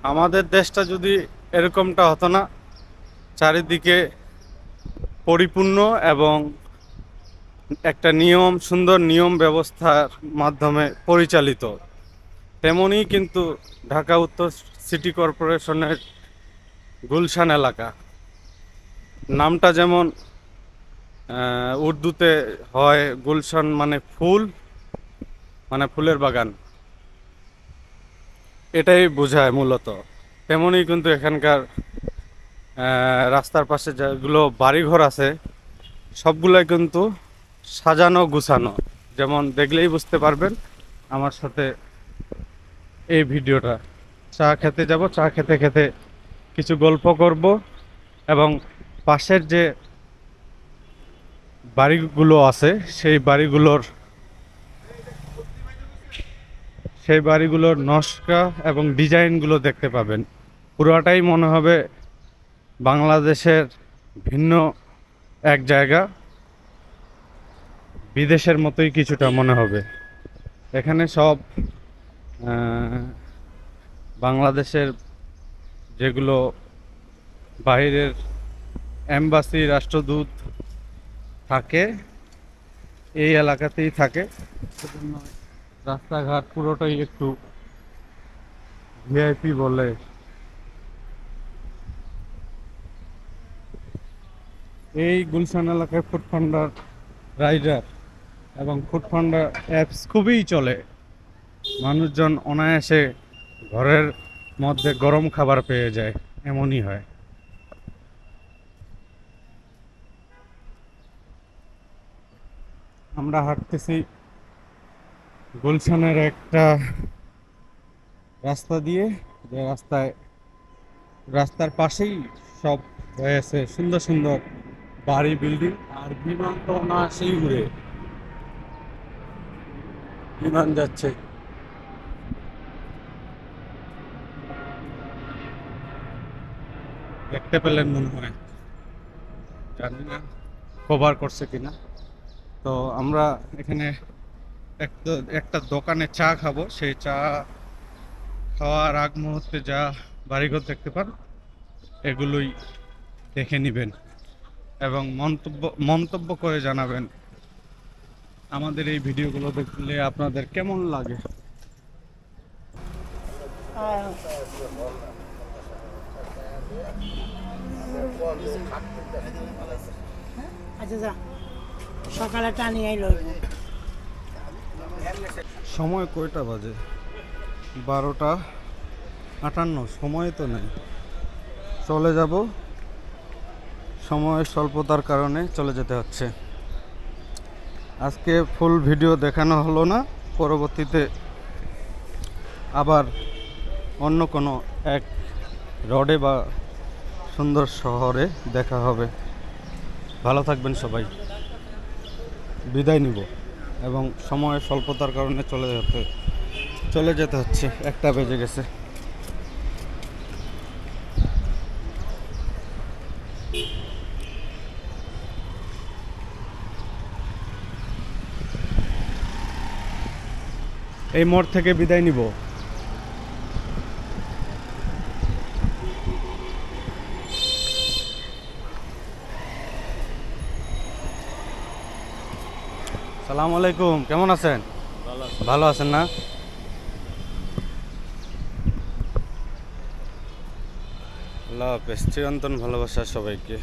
আমাদের দেশটা যদি এরকমটা হতো না, চারিদিকে পরিপূর্ণ এবং একটা সুন্দর নিয়ম ব্যবস্থার মাধ্যমে পরিচালিত, তেমনই কিন্তু ঢাকা উত্তর সিটি কর্পোরেশনের গুলশান এলাকা, নামটা যেমন উর্দুতে হয় গুলশান মানে ফুল, মানে ফুলের বাগান, এটাই বোঝায় মূলত। তেমনই কিন্তু এখানকার রাস্তার পাশে যেগুলো বাড়িঘর আছে সবগুলাই কিন্তু সাজানো গুছানো, যেমন দেখলেই বুঝতে পারবেন। আমার সাথে এই ভিডিওটা, চা খেতে যাব, চা খেতে খেতে কিছু গল্প করব এবং পাশের যে বাড়িগুলো আছে সেই বাড়িগুলোর নকশা এবং ডিজাইনগুলো দেখতে পাবেন। পুরোটাই মনে হবে বাংলাদেশের ভিন্ন এক জায়গা, বিদেশের মতোই কিছুটা মনে হবে। এখানে সব বাংলাদেশের যেগুলো বাইরের এম্বাসি, রাষ্ট্রদূত থাকে এই এলাকাতেই থাকে, সেজন্য রাস্তাঘাট পুরোটাই একটু ভিআইপি বলে। এই গুলশান এলাকায় ফুডপান্ডার রাইডার এবং ফুডপান্ডা অ্যাপস খুবই চলে। মানুষজন অনায়াসে ঘরের মধ্যে গরম খাবার পেয়ে যায়, এমনই হয়। আমরা হাঁটতেছি গুলশানের একটা রাস্তা দিয়ে, যে রাস্তার পাশেই সব রয়েছে সুন্দর সুন্দর বাড়ি, বিল্ডিং। আর বিমান তো না সেই উড়ে, বিমান যাচ্ছে। দেখতে পেলেন মনে হয়, জানি না কভার করছে কিনা। তো আমরা এখানে একটা দোকানে চা খাবো, সেই চা খাওয়ার আগ মুহূর্তে যা বাড়িঘর দেখতে পান এগুলোই দেখে নেবেন এবং মন্তব্য করে জানাবেন আমাদের এই ভিডিওগুলো দেখলে আপনাদের কেমন লাগে। আচ্ছা যা, সকালে টানি আইল। সময় কয়টা বাজে? 12:58। সময় তো নেই, চলে যাব। সময়ের স্বল্পতার কারণে চলে যেতে হচ্ছে। আজকে ফুল ভিডিও দেখানো হলো না, পরবর্তীতে আবার অন্য কোনো এক রোডে বা সুন্দর শহরে দেখা হবে। ভালো থাকবেন সবাই, বিদায় নিব এবং সময়ের স্বল্পতার কারণে চলে যেতে হচ্ছে, 1টা বেজে গেছে। এই মোড় থেকে বিদায় নিব। সালাম আলাইকুম, কেমন আছেন? ভালো আছেন না? আল্লাহ হাফেজ। চিরন্তন ভালোবাসা সবাইকে।